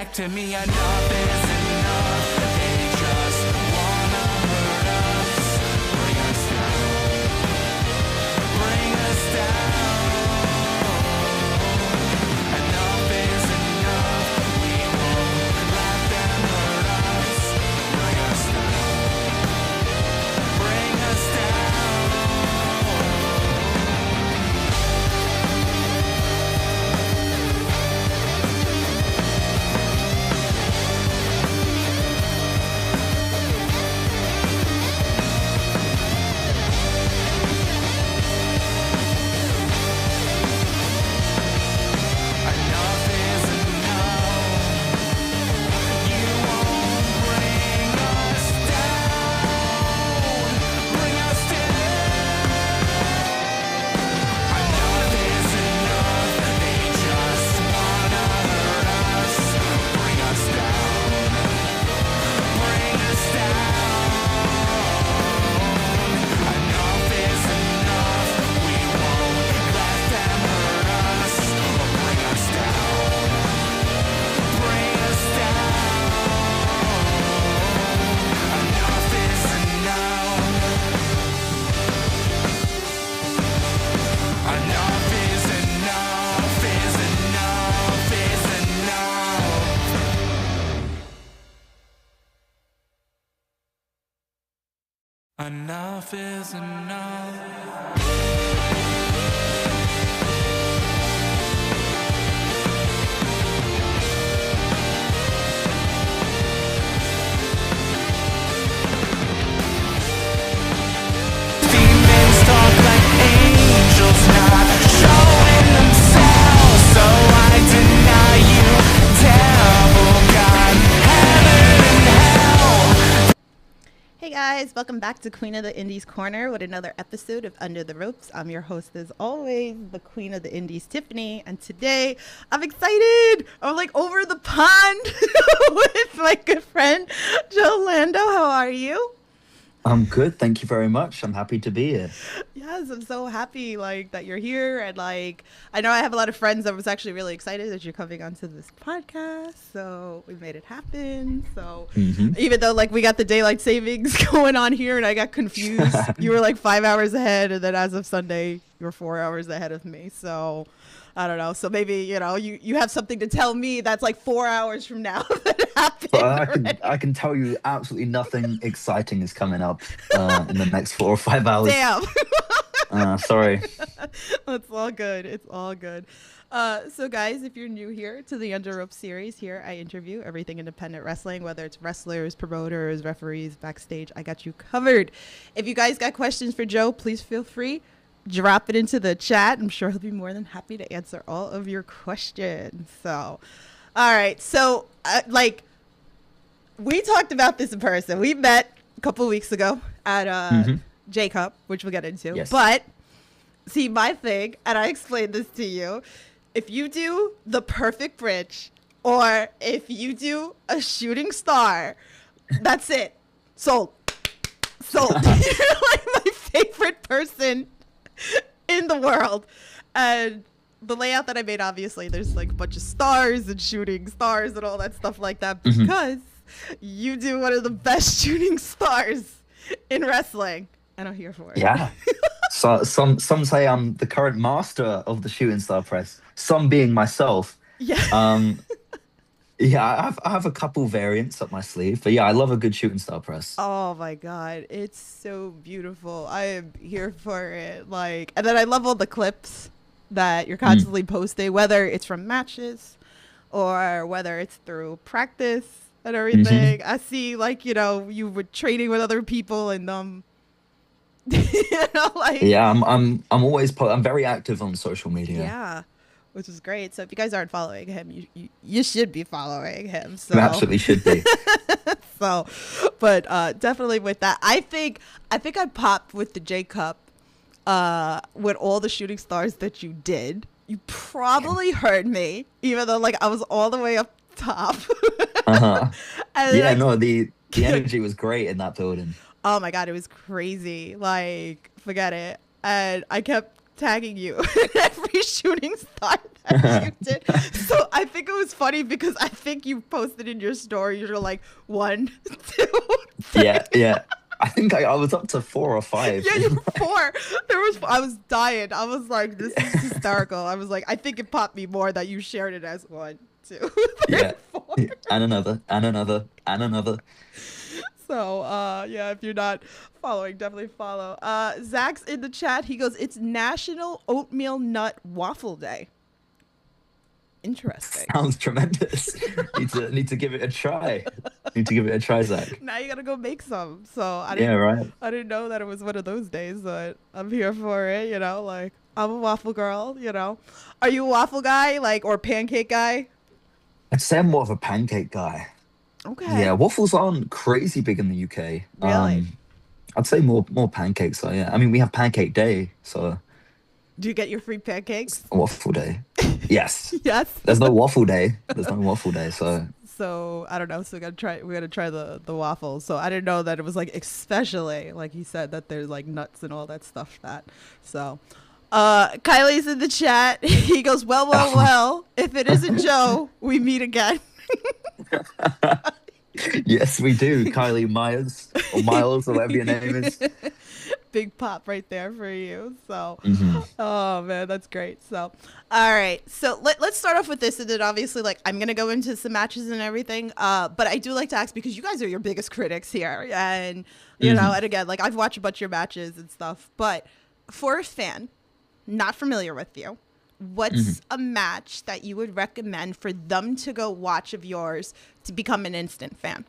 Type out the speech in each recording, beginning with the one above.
back to me. Enough is enough. They just wanna hurt us. Bring us down. Bring us down. Enough is enough. We won't let them hurt us. Bring us down. Bring us down. Enough is enough. Demons talk like angels, not showing themselves. So I deny you, devil, God, heaven and hell. Hey guys, welcome back to Queen of the Indies Corner with another episode of Under the Ropes. I'm your host as always, the Queen of the Indies, Tiffany, and today I'm excited. I'm like over the pond with my good friend Joe Lando. How are you? I'm good, thank you very much. I'm happy to be here. Yes, I'm so happy like that you're here, and like I know I have a lot of friends that was actually really excited that you're coming onto this podcast. So we made it happen. So even though like we got the daylight savings going on here and I got confused, you were like 5 hours ahead, and then as of Sunday you're 4 hours ahead of me. So I don't know. So maybe, you know, you have something to tell me that's like 4 hours from now that happened. But I can tell you absolutely nothing exciting is coming up in the next 4 or 5 hours. Damn. Sorry. It's all good. It's all good. So guys, if you're new here to the Under Rope series, here I interview everything independent wrestling, whether it's wrestlers, promoters, referees, backstage. I got you covered. If you guys got questions for Joe, please feel free. Drop it into the chat. I'm sure he'll be more than happy to answer all of your questions. So, all right. So, like, we talked about this in person. We met a couple of weeks ago at J Cup, which we'll get into. Yes. But, see, my thing, and I explained this to you, if you do the perfect bridge or if you do a shooting star, that's it. Sold. Sold. You're like my favorite person in the world. And the layout that I made, obviously there's like a bunch of stars and shooting stars and all that stuff like that, because you do one of the best shooting stars in wrestling, and I'm here for it. Yeah. So some say I'm the current master of the shooting star press. Some being myself. Yeah. Yeah, I have a couple variants up my sleeve, but yeah, I love a good shooting star press. Oh my god, it's so beautiful. I am here for it. Like, and then I love all the clips that you're constantly posting, whether it's from matches or whether it's through practice and everything. I see, like, you know, you were training with other people and you know, like, Yeah, I'm always I'm very active on social media. yeah, which is great. So if you guys aren't following him, you should be following him. So You absolutely should be. So, but definitely with that, I think I popped with the J Cup with all the shooting stars that you did. You probably heard me, even though like I was all the way up top. Yeah, like, no, the energy was great in that building. oh my god, it was crazy. Like, forget it. And I kept tagging you in every shooting star that you did. So I think think it was funny because I think you posted in your story, you're like 1, 2, 3. Yeah. I think I was up to 4 or 5. Yeah, you were 4. I was dying. I was like, this is hysterical. I was like, I think it popped me more that you shared it as 1, 2, 3, Yeah. 4. And another, and another, and another. So, yeah, if you're not following, definitely follow. Zach's in the chat. He goes, it's National Oatmeal Nut Waffle Day. Interesting. Sounds tremendous. Need to give it a try. Need to give it a try, Zach. Now you gotta go make some. So I Yeah, right. didn't know that it was one of those days, but I'm here for it. You know, like I'm a waffle girl. You know, are you a waffle guy, like, or pancake guy? I'd say I'm more of a pancake guy. Okay. Yeah, waffles aren't crazy big in the UK. Really? I'd say more pancakes. So yeah, I mean we have Pancake Day, so Do you get your free pancakes? waffle day. Yes. Yes. There's no waffle day. There's no waffle day. So So I don't know. So we're gonna try the waffles. So I didn't know that it was like, especially like he said, that there's like nuts and all that stuff. So Kylie's in the chat. He goes, well. If it isn't Joe, we meet again. yes, we do. Kylie Myers or Miles or whatever your name is. Big pop right there for you. So, Mhm. oh man, that's great. So, all right. So let's start off with this, and then obviously, like, I'm gonna go into some matches and everything. But I do like to ask because you guys are your biggest critics here, and you know, and again, like I've watched a bunch of your matches and stuff. But for a fan not familiar with you, what's a match that you would recommend for them to go watch of yours to become an instant fan?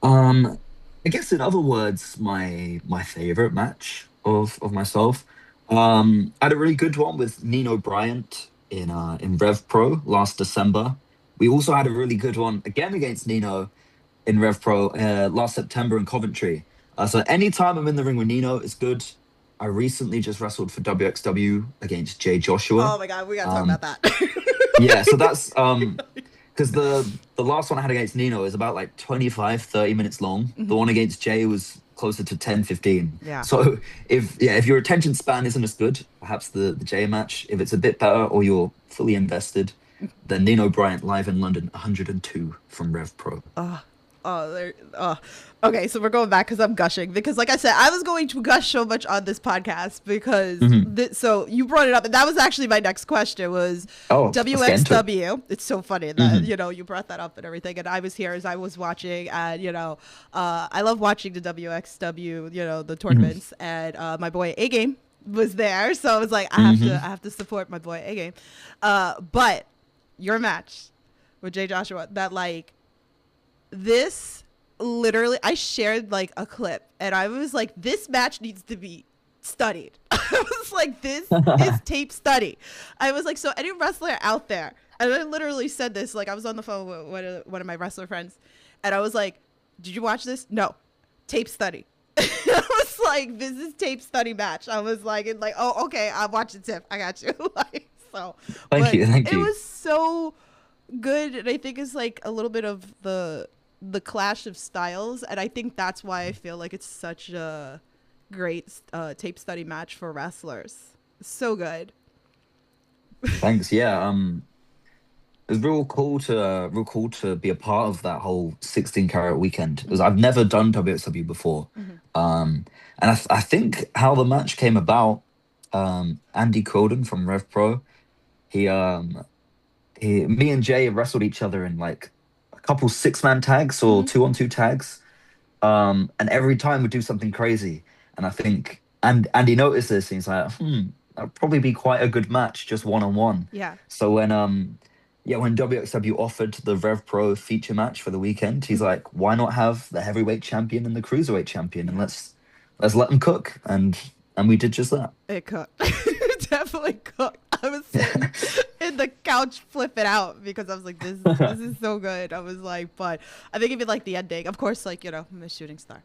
I guess in other words, my favorite match of myself. I had a really good one with Nino Bryant in Rev Pro last December. We also had a really good one again against Nino in Rev Pro last September in Coventry. So anytime I'm in the ring with Nino, it's good. I recently just wrestled for WXW against Jay Joshua. Oh my God, we gotta talk about that. Yeah, so that's because the last one I had against Nino is about like 25-30 minutes long. The one against Jay was closer to 10-15. Yeah. So if your attention span isn't as good, perhaps the Jay match. If it's a bit better or you're fully invested, then Nino Bryant live in London 102 from Rev Pro. Okay, so we're going back because I'm gushing. Because like I said, I was going to gush so much on this podcast because so you brought it up, and that was actually my next question was WXW. It's so funny that you know you brought that up and everything, and I was here as I was watching, and you know, I love watching the WXW, you know, the tournaments, and my boy A Game was there, so I was like, I have to support my boy A Game. But your match with Jay Joshua, that like. This literally, I shared like a clip and I was like, this match needs to be studied. I was like, this is tape study. I was like, so any wrestler out there, and I literally said this, like I was on the phone with one of my wrestler friends and I was like, did you watch this? No, tape study. I was like, this is tape study match. I was like, oh, okay, I'll watch the tip. I got you. Like, so Thank you. It was so good, and I think it's like a little bit of the clash of styles, and I think that's why I feel like it's such a great tape study match for wrestlers. So good. Thanks. Yeah. It was real cool to be a part of that whole 16 carat weekend because I've never done WXW before. And I think how the match came about, Andy Quilden from Rev Pro, me and Jay wrestled each other in like a couple 6-man tags or 2-on-2 tags. And every time we do something crazy. And I think Andy noticed this and he's like, that'd probably be quite a good match, just one-on-one. Yeah. So when WXW offered the Rev Pro feature match for the weekend, he's like, why not have the heavyweight champion and the cruiserweight champion, and let's let them cook, and we did just that. It cooked. Definitely cooked. I was sitting in the couch flipping out because I was like, this is so good. I was like, but I think even like the ending, of course, like, you know, I'm a shooting star,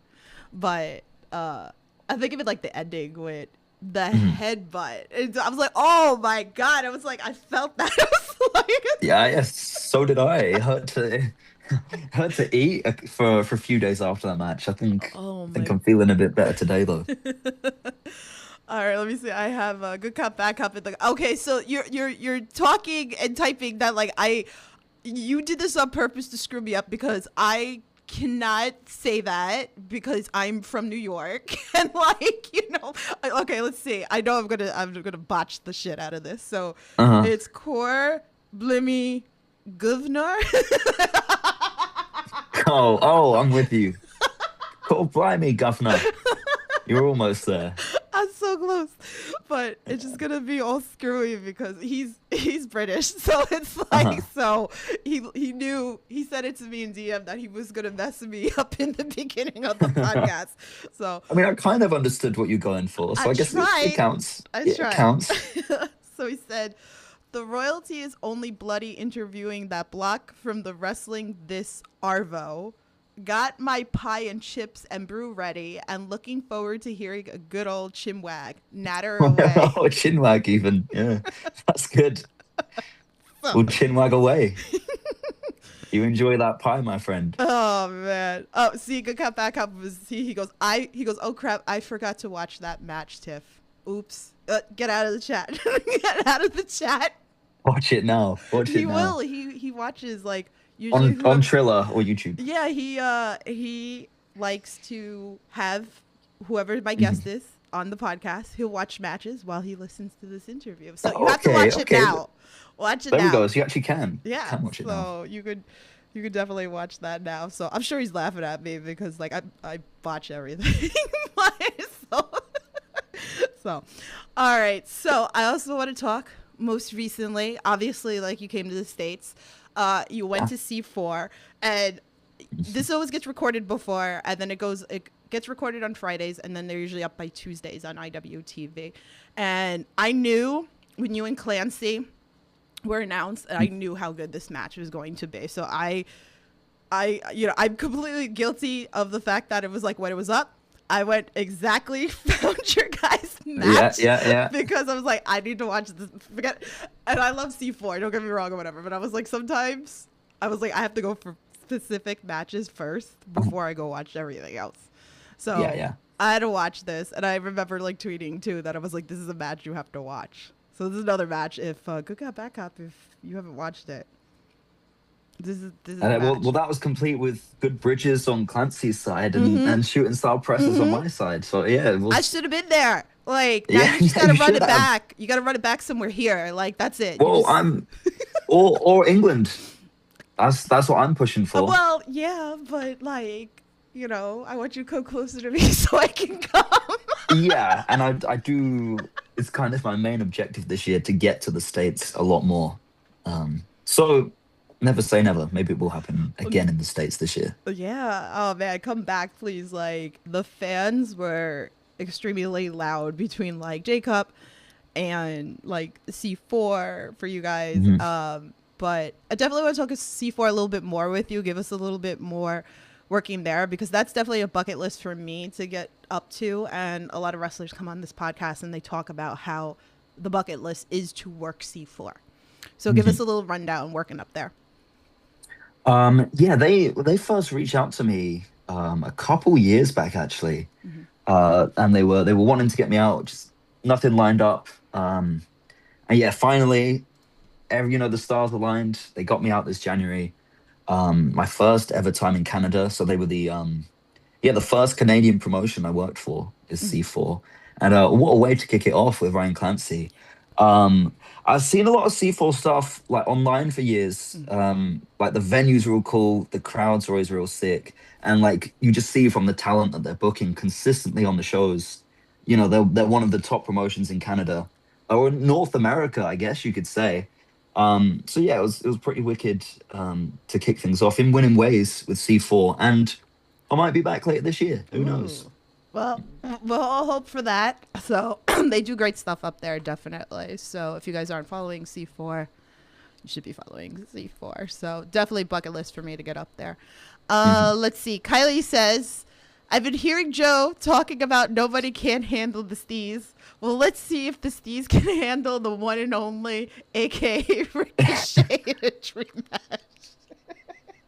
but I think even like the ending with the headbutt, I was like, oh my God. I was like, I felt that. I was like, yes, so did I. It hurt to eat for a few days after that match. I think I'm feeling a bit better today though. All right, let me see. I have a good cop, bad cop. Okay, so you're talking and typing that like you did this on purpose to screw me up because I cannot say that because I'm from New York and like okay, let's see. I know I'm gonna botch the shit out of this. So it's core blimmy governor. Oh, I'm with you. Cool, blimey, governor. You're almost there. I'm so close, but it's just gonna be all screwy because he's British, so it's like so he said it to me in DM that he was gonna mess me up in the beginning of the podcast. So I mean, I kind of understood what you're going for, so I guess it counts. It counts. So he said, the royalty is only bloody interviewing that block from the wrestling this Arvo. Got my pie and chips and brew ready and looking forward to hearing a good old chinwag. Natter away. Oh, chinwag even. Yeah, that's good. We'll chinwag away. You enjoy that pie, my friend. Oh, man. Oh, see, good cop, bad cop was he goes, oh, crap, I forgot to watch that match, Tiff. Oops. Get out of the chat. Get out of the chat. Watch it now. He will. He watches, like, usually on Triller or YouTube. Yeah, he likes to have whoever my guest is on the podcast. He'll watch matches while he listens to this interview. So you have to watch it now. Watch it now. There we go. So you actually can. Yeah. Can watch it now. So you could definitely watch that now. So I'm sure he's laughing at me because like I botch everything. So all right. So I also want to talk most recently. Obviously, like you came to the States. You went to C4, and this always gets recorded before, and then it gets recorded on Fridays, and then they're usually up by Tuesdays on IWTV. And I knew when you and Clancy were announced, and I knew how good this match was going to be. So I'm completely guilty of the fact that it was like when it was up, I went exactly found your guys' match. Yeah. Because I was like, I need to watch this. And I love C4, don't get me wrong or whatever. But I was like, sometimes I was like, I have to go for specific matches first before I go watch everything else. So yeah. I had to watch this. And I remember like tweeting too that I was like, this is a match you have to watch. So this is another match if good cop, bad cop, if you haven't watched it. This is well, that was complete with good bridges on Clancy's side and shooting style presses on my side. So yeah, I should have been there. Like now you just gotta run it back. You gotta run it back somewhere here. Like that's it. Well, I'm or England. That's what I'm pushing for. Well, yeah, but like I want you to come closer to me so I can come. Yeah, and I do. It's kind of my main objective this year to get to the States a lot more. So. Never say never. Maybe it will happen again in the States this year. Yeah. Oh, man. Come back, please. Like, the fans were extremely loud between, like, Jacob and, like, C4 for you guys. But I definitely want to talk C4 a little bit more with you. Give us a little bit more working there because that's definitely a bucket list for me to get up to. And a lot of wrestlers come on this podcast and they talk about how the bucket list is to work C4. So give us a little rundown working up there. Yeah, they first reached out to me a couple years back actually, and they were wanting to get me out, just nothing lined up. And yeah, finally, the stars aligned. They got me out this January. My first ever time in Canada. So they were the first Canadian promotion I worked for is C4, and what a way to kick it off with Ryan Clancy. I've seen a lot of C4 stuff like online for years. Like the venues are all cool, the crowds are always real sick, and like you just see from the talent that they're booking consistently on the shows. They're one of the top promotions in Canada or in North America, I guess you could say. So yeah, it was pretty wicked to kick things off in winning ways with C4, and I might be back later this year. Who knows? Well, we'll all hope for that. So they do great stuff up there, definitely. So if you guys aren't following C4, you should be following C4. So definitely bucket list for me to get up there. Let's see. Kylie says, I've been hearing Joe talking about nobody can handle the Steez. Well, let's see if the Steez can handle the one and only, a.k.a. Ricochet in a dream match.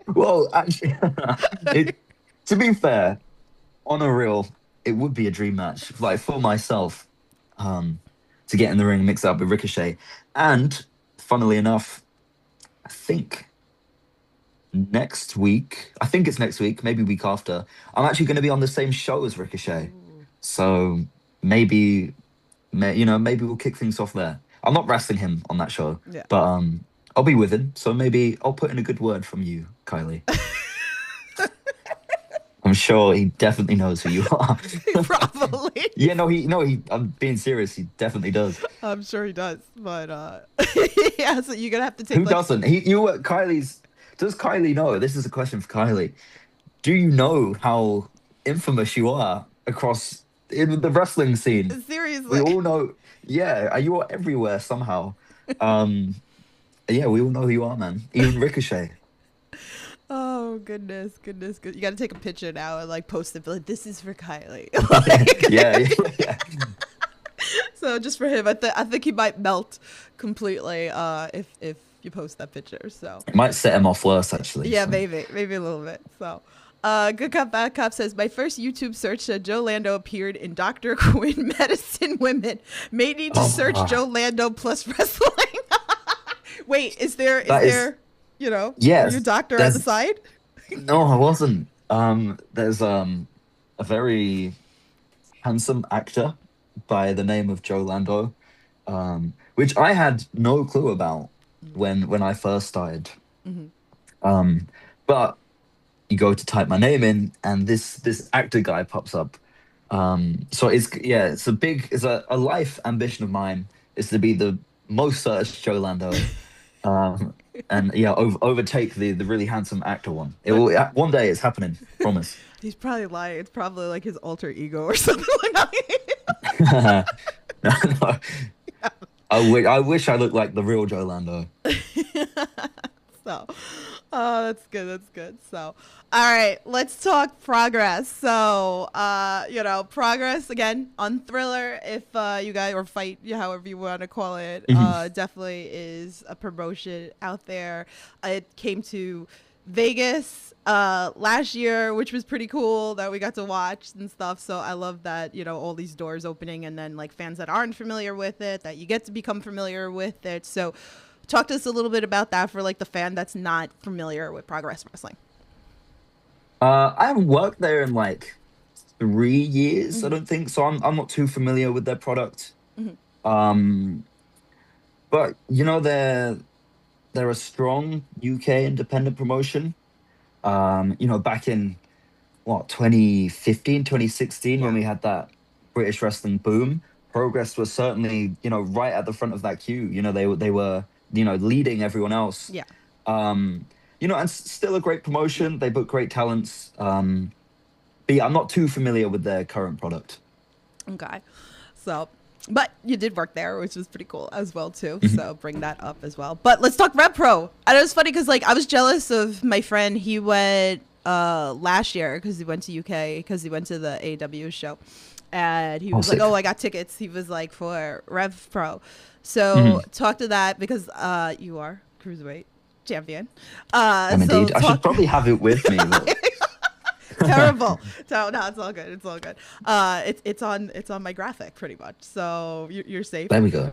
Well, actually, to be fair, on a real, it would be a dream match, like for myself. to get in the ring, mix it up with Ricochet. And funnily enough, I think I think it's next week, maybe week after, I'm actually going to be on the same show as Ricochet. So maybe, maybe we'll kick things off there. I'm not wrestling him on that show, Yeah. but I'll be with him. So maybe I'll put in a good word from you, Kylie. I'm sure he definitely knows who you are. Probably. Yeah, no, I'm being serious. He definitely does. I'm sure he does, but yeah. So you're gonna have to take. Who doesn't? Kylie's. Does Kylie know? This is a question for Kylie. Do you know how infamous you are across in the wrestling scene? Seriously. We all know. Yeah, you are everywhere somehow. Yeah, we all know who you are, man. Even Ricochet. Oh goodness. You got to take a picture now and like post it. Be like, this is for Kylie. Yeah. So just for him, I think he might melt completely if you post that picture. So It might set him off worse, actually. yeah, so. maybe a little bit. So. Good Cop Bad Cop says, my first YouTube search said Joe Lando appeared in Dr. Quinn Medicine Women. May need to search Joe Lando plus wrestling. Wait, is there Yes, your doctor on the side? No, I wasn't. There's a very handsome actor by the name of Joe Lando, which I had no clue about when I first started. But you go to type my name in, and this actor guy pops up. So it's a life ambition of mine is to be the most searched Joe Lando. And yeah, overtake the really handsome actor one. It will one day. It's happening. Promise. He's probably lying. It's probably like his alter ego or something like that. No. I wish I looked like the real Joe Lando. So, that's good. So, all right, let's talk progress. So, progress again on Thriller. If you guys or fight, however you want to call it, definitely is a promotion out there. It came to Vegas last year, which was pretty cool that we got to watch and stuff. So I love that, all these doors opening, and then like fans that aren't familiar with it, that you get to become familiar with it. So talk to us a little bit about that for like the fan that's not familiar with Progress Wrestling. I haven't worked there in like 3 years, I don't think. So I'm not too familiar with their product. But they're a strong UK independent promotion. Back in 2015, 2016, when we had that British wrestling boom, Progress was certainly, right at the front of that queue. They were, leading everyone else. Yeah. And still a great promotion. They book great talents. But yeah, I'm not too familiar with their current product. Okay. So, but you did work there, which was pretty cool as well, too. So bring that up as well. But let's talk Rev Pro. And it was funny because, like, I was jealous of my friend. He went last year because he went to UK because he went to the AEW show. And he was like, I got tickets. He was like, for Rev Pro. So talk to that because you are Cruiserweight Champion. I'm indeed. I should probably have it with me. Terrible. No, it's all good. It's all good. It's on my graphic pretty much. So you're safe. There we go.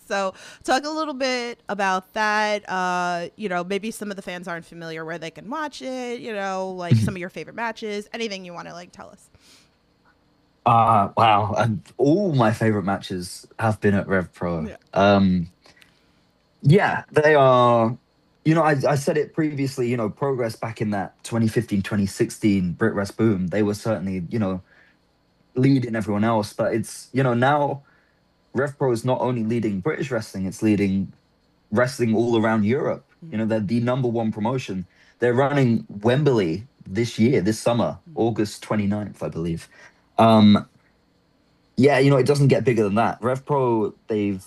So talk a little bit about that. Maybe some of the fans aren't familiar where they can watch it. Like some of your favorite matches. Anything you want to like tell us. Wow. And all my favorite matches have been at Rev Pro. Yeah, they are. I said it previously, Progress back in that 2015, 2016 Brit Rest boom, they were certainly, leading everyone else. But it's, now Rev Pro is not only leading British wrestling, it's leading wrestling all around Europe. They're the number one promotion. They're running Wembley this summer, August 29th, I believe. It doesn't get bigger than that. Rev Pro, they've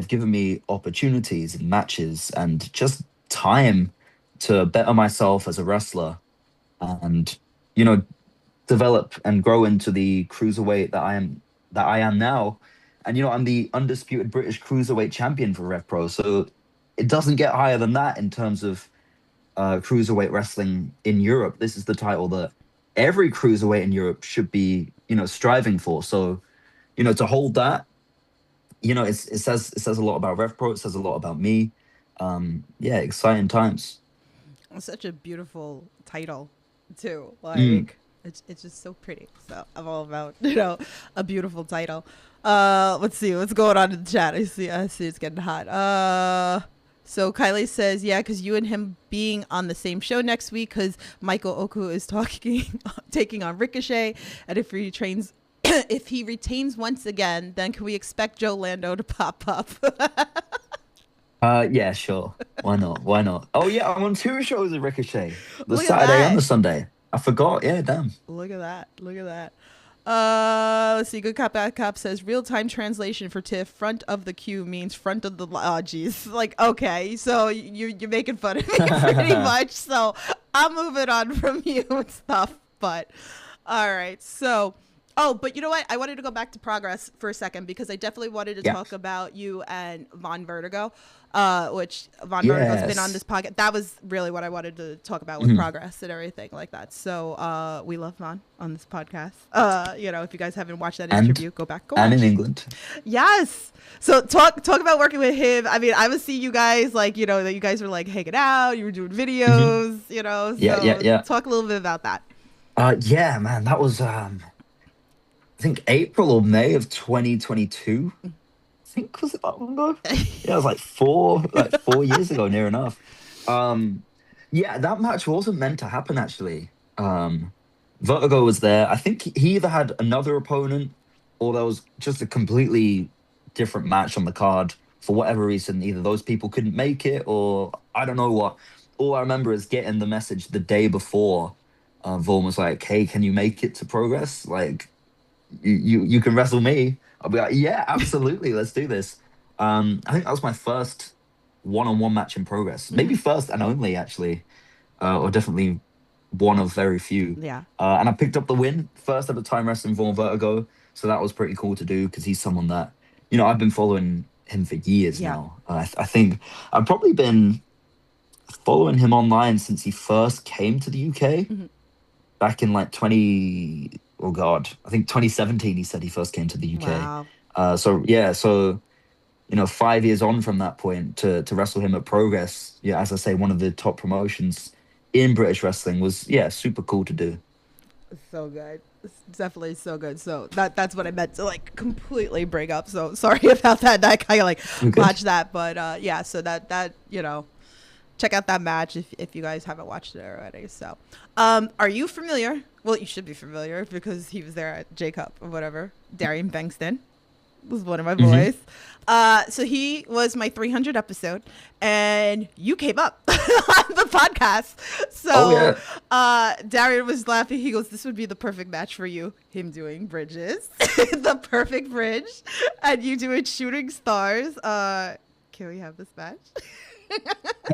given me opportunities and matches and just time to better myself as a wrestler and develop and grow into the cruiserweight that I am now. And I'm the undisputed British Cruiserweight Champion for Rev Pro, so it doesn't get higher than that in terms of cruiserweight wrestling in Europe. This is the title that every cruiserweight in Europe should be striving for. So to hold that, it says a lot about Rev Pro. It says a lot about me. Yeah, exciting times. It's such a beautiful title, too. Mm. Like, it's just so pretty. So I'm all about, a beautiful title. Let's see what's going on in the chat. I see it's getting hot. So Kylie says, yeah, because you and him being on the same show next week, because Michael Oku is taking on Ricochet, and if he trains, if he retains once again, then can we expect Joe Lando to pop up? Yeah, sure. Why not? Why not? Oh yeah, I'm on two shows of Ricochet. The Look at Saturday and that. the Sunday. I forgot. Yeah, damn. Look at that. Look at that. Let's see. Good Cop, Bad Cop says real time translation for Tiff. Front of the queue means front of the. Oh, geez. Like, okay. So you're making fun of me pretty much. So I'm moving on from you and stuff. But all right. So. Oh, but you know what? I wanted to go back to Progress for a second because I definitely wanted to Yeah. talk about you and Von Vertigo, which Von Yes. Vertigo's been on this podcast. That was really what I wanted to talk about with Progress and everything like that. So we love Von on this podcast. If you guys haven't watched that And- interview, go back, go And watch. in England. Yes. So talk about working with him. I mean, I would see you guys that you guys were like hanging out, you were doing videos, So Yeah. talk a little bit about that. Yeah, man, that was I think April or May of 2022. I think was it that long ago? Yeah, it was like 4 years ago, near enough. Yeah, that match wasn't meant to happen actually. Vertigo was there. I think he either had another opponent or there was just a completely different match on the card for whatever reason. Either those people couldn't make it or I don't know what. All I remember is getting the message the day before. Vaughn was like, "Hey, can you make it to Progress? Like, you can wrestle me." I'll be like, "Yeah, absolutely, let's do this." I think that was my first one-on-one match in Progress, maybe first and only actually, or definitely one of very few. Yeah. And I picked up the win, first ever time wrestling Vaughn Vertigo, so that was pretty cool to do because he's someone that I've been following him for years Yeah. now. I think I've probably been following him online since he first came to the UK back in like 2017 he said he first came to the UK. Wow. So 5 years on from that point to wrestle him at Progress, as I say, one of the top promotions in British wrestling was super cool to do. So good. It's definitely so good. So that's what I meant to like completely bring up. So sorry about that. I kind of like You're good. watched that, but so that check out that match if you guys haven't watched it already. So are you familiar? Well, you should be familiar because he was there at J Cup or whatever. Darian Bankston was one of my boys. So he was my 300 episode and you came up on the podcast. So Darian was laughing. He goes, "This would be the perfect match for you." Him doing bridges, the perfect bridge, and you doing shooting stars. Can we have this match?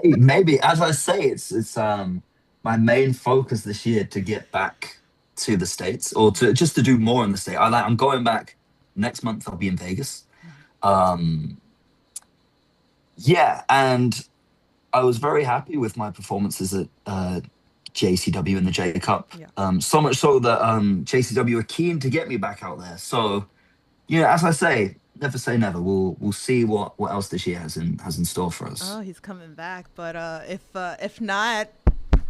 Hey, maybe, as I say, it's my main focus this year to get back to the States or to do more in the States. I'm going back next month. I'll be in Vegas. And I was very happy with my performances at JCW in the J Cup. Yeah. So much so that JCW are keen to get me back out there. So, as I say, never say never. We'll see what else this year has in store for us. Oh, he's coming back. But if not,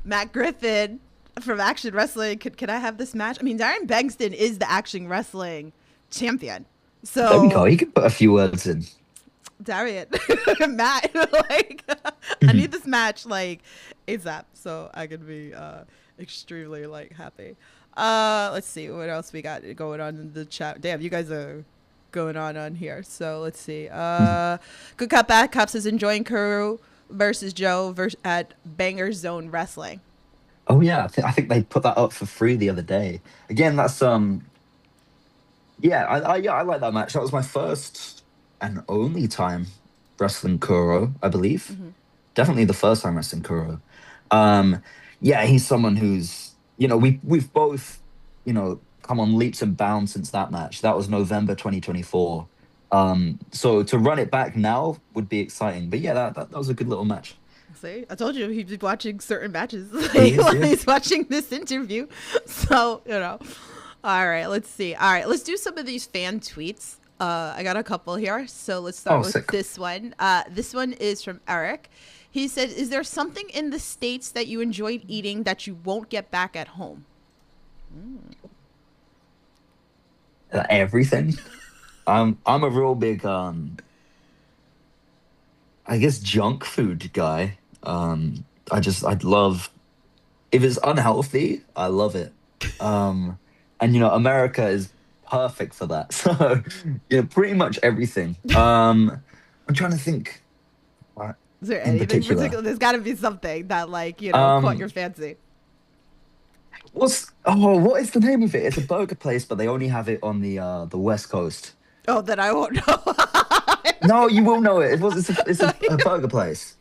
Matt Griffin from Action Wrestling, can I have this match? I mean, Darian Bankston is the Action Wrestling champion. So There we go. You can put a few words in. Darian, Matt, like I need this match like ASAP, so I can be extremely like happy. Let's see what else we got going on in the chat. Damn, you guys are going on here. So let's see. Good Cop Bad Cop says enjoying Kuro versus Joe at Banger Zone Wrestling. Oh yeah, I think they put that up for free the other day. Again, that's I like that match. That was my first and only time wrestling Kuro, I believe. Definitely the first time wrestling Kuro. He's someone who's we've both come on leaps and bounds since that match. That was November 2024. So to run it back now would be exciting. But that was a good little match. See, I told you he'd be watching certain matches He is, while yeah. he's watching this interview. So, All right, let's see. All right, let's do some of these fan tweets. I got a couple here, so let's start with sick. this one. This one is from Eric. He said, "Is there something in the States that you enjoyed eating that you won't get back at home?" Everything. I'm a real big I guess junk food guy. I'd love, if it's unhealthy, I love it. And America is perfect for that. So pretty much everything. I'm trying to think. What Is there in anything particular? particular? There's got to be something that, like, caught your fancy. What is the name of it? It's a burger place, but they only have it on the West Coast. Oh, then I won't know. No, you will know it. It's a burger place.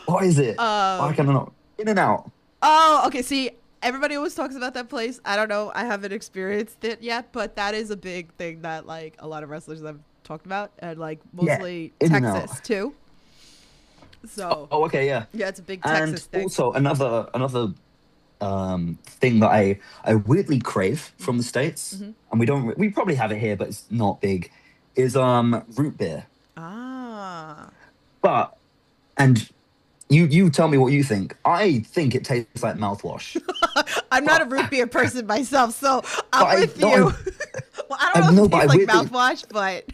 What is it? I cannot. In-N-Out. Oh, okay. See, everybody always talks about that place. I don't know. I haven't experienced it yet, but that is a big thing that, like, a lot of wrestlers have talked about, and, like, mostly In-N-Out. Texas too. So. Oh, okay, yeah. Yeah, it's a big And Texas thing. also another thing that I weirdly crave from the States, and we probably have it here, but it's not big, is root beer. But and you tell me what you think. I think it tastes like mouthwash. I'm not a root beer person myself, so I'm But with no, you. Well, I don't know if it tastes like weirdly- mouthwash, but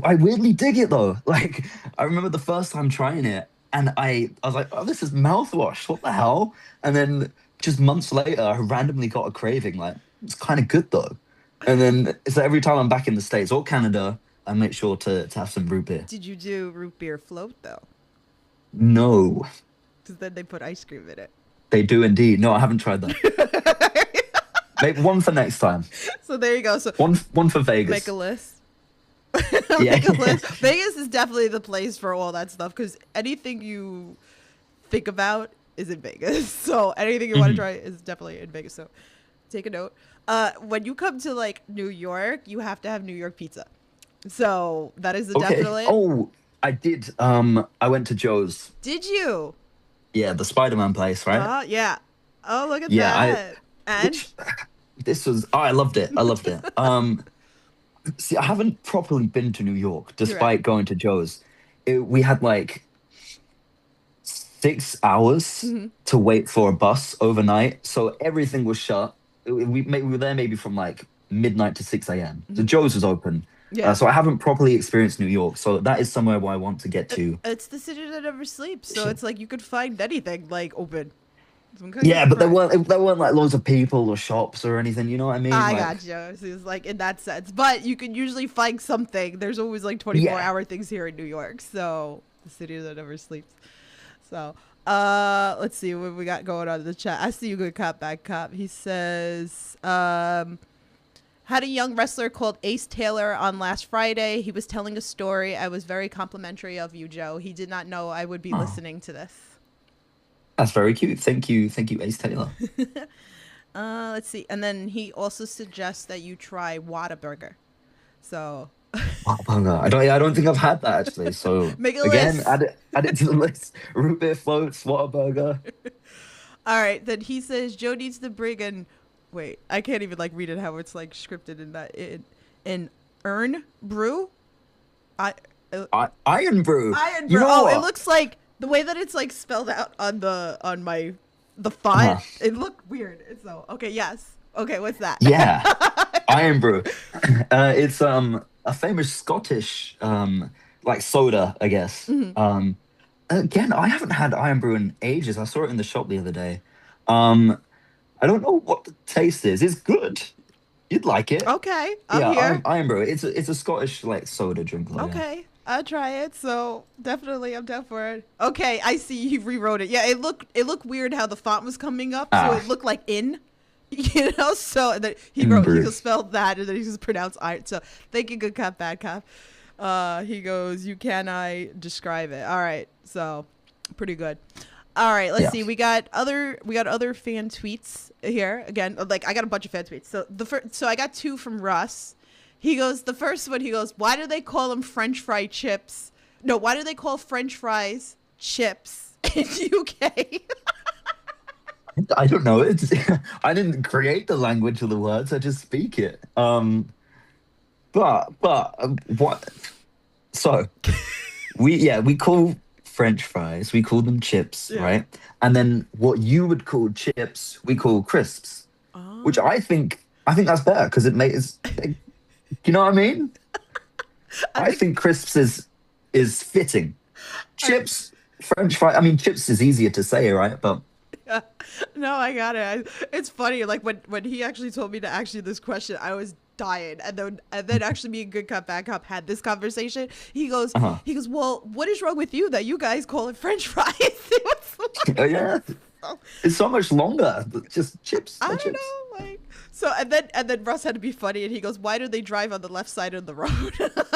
I weirdly dig it though. Like I remember the first time trying it, and I was like, "Oh, this is mouthwash. What the hell?" And then just months later, I randomly got a craving. Like it's kind of good though. And then so every time I'm back in the States or Canada, I make sure to have some root beer. did you do root beer float though? No, Because then they put ice cream in it. they do indeed. No, I haven't tried that. Maybe one for next time. So there you go. So One for Vegas. make a list. Yeah. Make a list. Vegas is definitely the place for all that stuff because anything you think about is in Vegas. So anything you want to try is definitely in Vegas. So take a note. When you come to like New York, you have to have New York pizza. So that is a Okay. definitely. Oh, I did. I went to Joe's. Did you? Yeah, the Spider-Man place, right? Yeah. Oh, look at Yeah, that. And I loved it. I loved it. See, I haven't properly been to New York, despite right. going to Joe's. We had like 6 hours to wait for a bus overnight, so everything was shut. We were there maybe from like midnight to 6 a.m. So Joe's was open. Yeah. So I haven't properly experienced New York. So that is somewhere where I want to get to. it's the city that never sleeps. So it's like you could find anything like open. Yeah, but there weren't like loads of people or shops or anything. You know what I mean? I Like, got you. So it's like in that sense, but you can usually find something. There's always like 24-hour things here in New York. So the city that never sleeps. So let's see what we got going on in the chat. I see you, good cop, bad cop. He says, had a young wrestler called Ace Taylor on last Friday. He was telling a story. I was very complimentary of you, Joe. He did not know I would be listening to this. That's very cute. Thank you, Ace Taylor. Let's see. And then he also suggests that you try Whataburger. So Whataburger. I don't think I've had that actually. So Make a again, list. add it to the list. Root beer floats, Whataburger. all right, then he says Joe needs to bring in. Wait, I can't even like read it how it's like scripted in that in Earn Brew. Iron Brew. Iron You Brew. know Oh, what? it looks like the way that it's like spelled out on the font. It looked weird. So okay, yes. Okay, what's that? Yeah, Iron Brew. It's a famous Scottish like soda, I guess. Again, I haven't had Iron Brew in ages. I saw it in the shop the other day. I don't know what the taste is. It's good. You'd like it. Okay, I'm here. Iron Brew. It's a Scottish like soda drink. Like, Okay, I'll try it. So definitely, I'm down for it. Okay, I see he rewrote it. Yeah, it looked weird how the font was coming up, so it looked like in, So that he spelled that, and then he just pronounced iron. So thank you, good cop, bad cop. He goes, you can I describe it? All right, so pretty good. All right, let's see. We got other fan tweets here. Again, like I got a bunch of fan tweets. So I got 2 from Russ. He goes, the first one, he goes, why do they call them French fry chips? No, why do they call French fries chips in UK? I don't know. It's I didn't create the language of the words. I just speak it. But what? So we call French fries. We call them chips, Yeah. right? And then what you would call chips, we call crisps, which Oh. I think that's better because it makes. You know what I mean? I I think think crisps is fitting. I, Chips, French fry. I mean, chips is easier to say, right? But yeah. No, I got it. It's funny. Like when he actually told me to ask you this question, I was dying. And then actually me and Good Cop Bad Cop had this conversation. He goes uh-huh. he goes, well, what is wrong with you that you guys call it French fries? It was Yeah, so- it's so much longer. Just chips, I they're don't chips. know, like so. And then Russ had to be funny, and he goes, why do they drive on the left side of the road?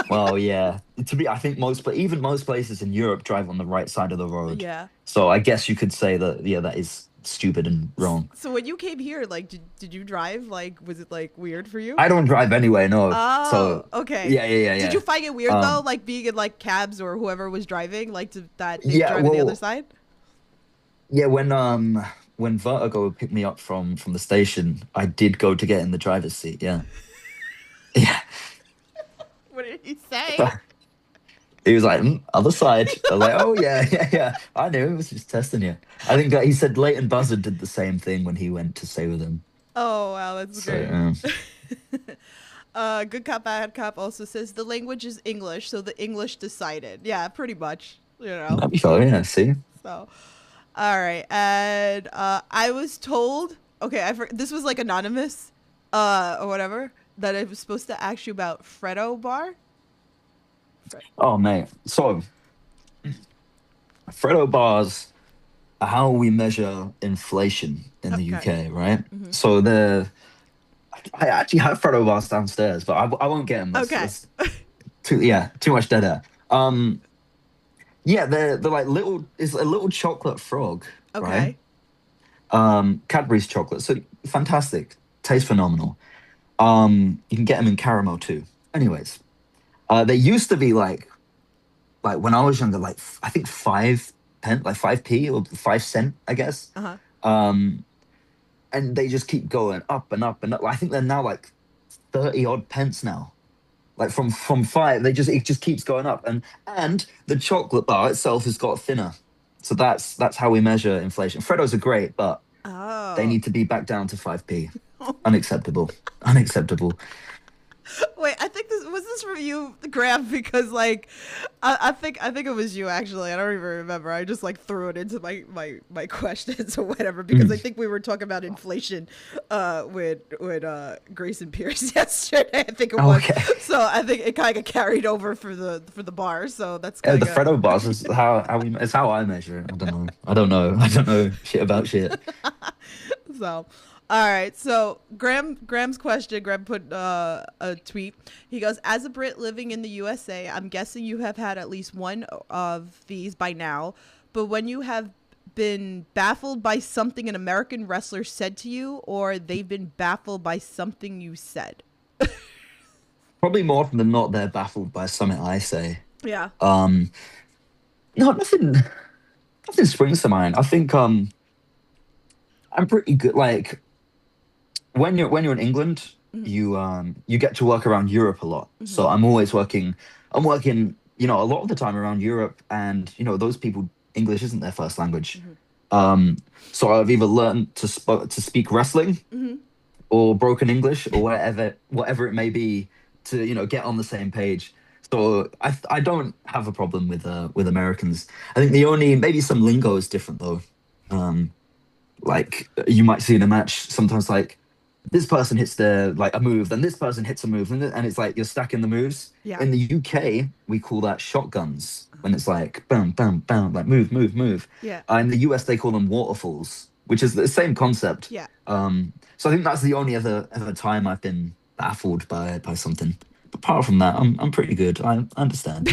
Well, yeah. I think even most places in Europe drive on the right side of the road. Yeah. So I guess you could say that, yeah, that is stupid and wrong. So when you came here, like, did you drive? Like, was it like weird for you? I don't drive anyway, no. Oh, So okay. Did yeah. you find it weird though, Um, like being in like cabs or whoever was driving, like that they yeah, drive on the other well, side? yeah. When Vertigo would pick me up from the station, I did go to get in the driver's seat. Yeah, yeah. What did he say? He was like, other side. I was like, oh yeah, yeah. I knew he was just testing you. I think that he said Leighton Buzzard did the same thing when he went to stay with him. Oh wow, that's So great. Good Cop Bad Cop also says the language is English, so the English decided. Yeah, pretty much. You know. that'd be fun. Yeah, see. So, all right, and I was told. Okay, this was like anonymous, or whatever. That I was supposed to ask you about Freddo Bar. Oh mate. So Freddo bars are how we measure inflation in the Okay. UK, right? Hmm. So I actually have Freddo bars downstairs, but I won't get them. Okay. That's too much dead air. Yeah, they're like little. It's a little chocolate frog, right? Okay. Cadbury's chocolate, so fantastic, tastes phenomenal. You can get them in caramel too. Anyways, they used to be like when I was younger, like I think 5 pence, like 5p or 5 cent, I guess. Uh huh. Um, and they just keep going up and up and up. I think they're now like 30 odd pence now. Like from five, it just keeps going up. And the chocolate bar itself has got thinner. So that's how we measure inflation. Freddos are great, but they Oh. need to be back down to 5p. Unacceptable. Unacceptable. Wait, I think this from you, Graham, because like I think it was you actually. I don't even remember. I just like threw it into my questions or whatever because I think we were talking about inflation with Grayson Pierce yesterday. I think it was. Okay. So I think it kind of carried over for the bar. So that's Yeah, kind the of Freddo bars is it's how I measure it. I don't know. I don't know. I don't know shit about shit. so. All right, so Graham's question. Graham put a tweet. He goes, "As a Brit living in the USA, I'm guessing you have had at least one of these by now. But when you have been baffled by something an American wrestler said to you, or they've been baffled by something you said." Probably more often than not, they're baffled by something I say. Yeah. No, nothing springs to mind. I think I'm pretty good. Like when you're in England, you get to work around Europe a lot. So I'm always working. I'm working, a lot of the time around Europe, and those people, English isn't their first language. So I've either learned to speak wrestling or broken English or whatever it may be to get on the same page. So I don't have a problem with Americans. I think the only maybe some lingo is different though. Like you might see in a match sometimes like this person hits a move, then this person hits a move, and it's like you're stacking the moves. Yeah. In the UK, we call that shotguns when it's like bam, bam, bam, like move, move, move. Yeah. In the US, they call them waterfalls, which is the same concept. Yeah. So I think that's the only other time I've been baffled by something. Apart from that, I'm pretty good. I understand.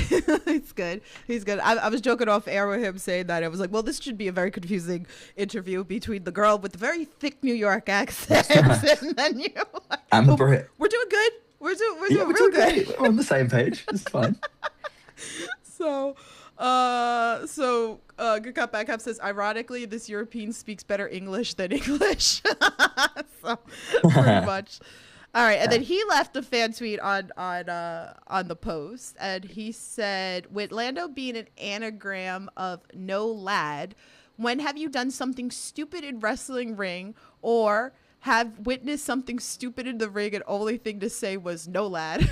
He's good. He's good. I was joking off air with him saying that. I was like, well, this should be a very confusing interview between the girl with the very thick New York accent and then you. I'm the Brit. We're doing good. We're doing Yeah, real good. great. We're on the same page. It's fine. So, Good Cop Bad Cop says, ironically, this European speaks better English than English. So pretty much. All right, and then he left a fan tweet on the post, and he said, with Lando being an anagram of no lad, when have you done something stupid in wrestling ring or have witnessed something stupid in the ring and only thing to say was no lad?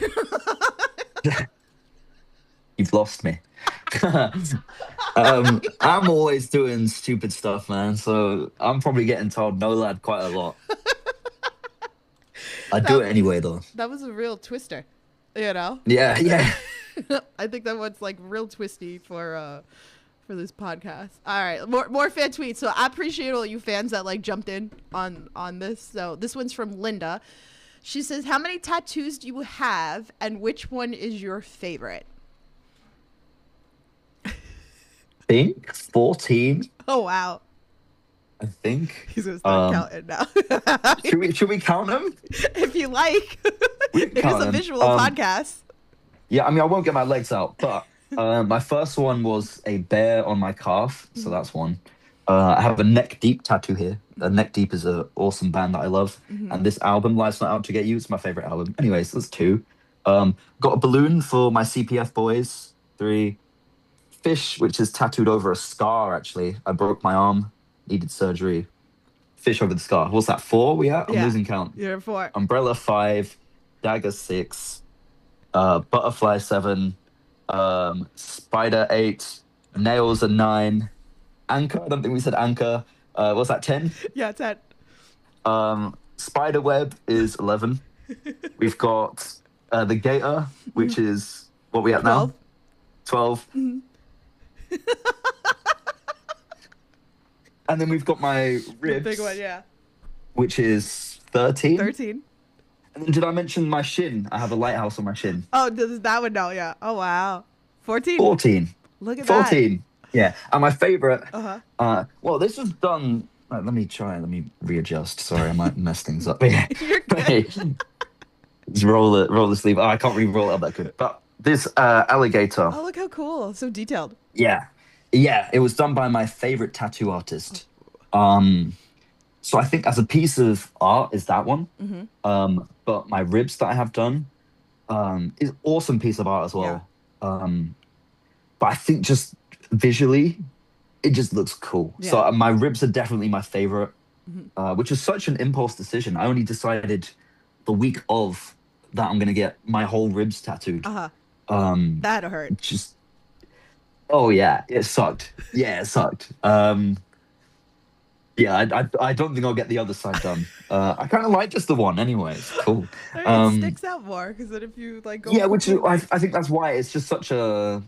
You've lost me. I'm always doing stupid stuff, man. So I'm probably getting told no lad quite a lot. I do it anyway, though. That was a real twister, you know? Yeah, yeah. I think that one's like real twisty for this podcast. All right, more fan tweets. So I appreciate all you fans that like jumped in on this. So this one's from Linda. She says, "How many tattoos do you have, and which one is your favorite?" I think 14. Oh wow. I think. He's gonna start counting now. Should we count them? If you like. It is count a them. visual podcast. Yeah, I mean, I won't get my legs out, but my first one was a bear on my calf, so that's one. I have a Neck Deep tattoo here. Neck Deep is an awesome band that I love, and this album, Life's Not Out to Get You, it's my favorite album. Anyways, that's 2. Got a balloon for my CPF boys. 3. Fish, which is tattooed over a scar, actually. I broke my arm, needed surgery. Fish over the scar. What's that, 4 we at? I'm losing count. You're 4. Umbrella 5, dagger 6, butterfly 7, spider 8, nails a 9, anchor. I don't think we said anchor. What's that, 10? Yeah, 10. Spider web is 11. We've got the gator, which is what we at 12. now? 12. And then we've got my ribs, The big one, yeah. which is 13. 13. And then did I mention my shin? I have a lighthouse on my shin. Oh, does that one know? Yeah. Oh wow. 14. 14. Look at 14. Yeah. And my favorite. Uh-huh. Well, this was done. Let me readjust. Sorry, I might mess things up. Yeah. You're good. Just roll the sleeve. Oh, I can't really roll it up that good. But this alligator. Oh, look how cool. So detailed. Yeah. Yeah. It was done by my favorite tattoo artist. So I think as a piece of art is that one. But my ribs that I have done is awesome piece of art as well. Yeah. But I think just visually, it just looks cool. Yeah. So my ribs are definitely my favorite, which is such an impulse decision. I only decided the week of that I'm gonna get my whole ribs tattooed. That hurt. Just, oh yeah, it sucked. Yeah, it sucked. Yeah, I don't think I'll get the other side done. I kind of like just the one anyway. It's cool. It sticks out more because then if you like go. Yeah, which is, I think that's why it's just such a.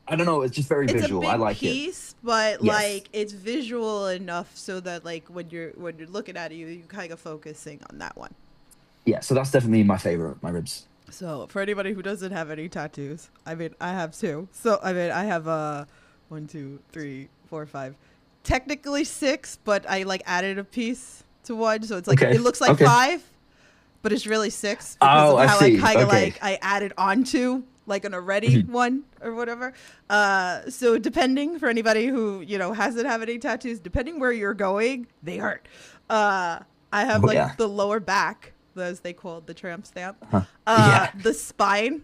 I don't know. It's just very visual. It's a big I like piece, but Yes. like it's visual enough so that like when you're looking at it, you kind of focusing on that one. Yeah, so that's definitely my favorite. My ribs. So for anybody who doesn't have any tattoos, I mean, I have 2. So I mean, I have 1, 2, 3, 4, 5. Technically 6, but I like added a piece to one, so it's like Okay, it looks like okay. 5, but it's really 6 because Oh, of I how see. I kind of Okay. like I added onto like an already one or whatever. So depending for anybody who hasn't have any tattoos, depending where you're going, they hurt. I have Oh, like yeah. the lower back, as they called the tramp stamp. Yeah. The spine.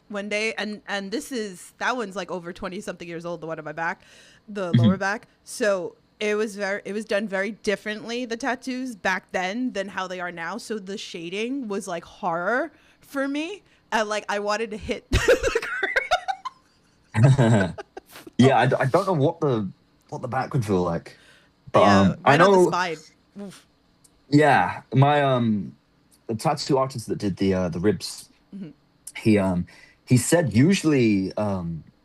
One day, and that one's like over 20 something years old, the one on my back, the lower back. So it was done very differently, the tattoos back then than how they are now. So the shading was like horror for me, and like I wanted to hit the girl. Yeah, I don't know what the back would feel like, but Yeah, I right on the know. spine. Oof. Yeah, my the tattoo artist that did the ribs, he said usually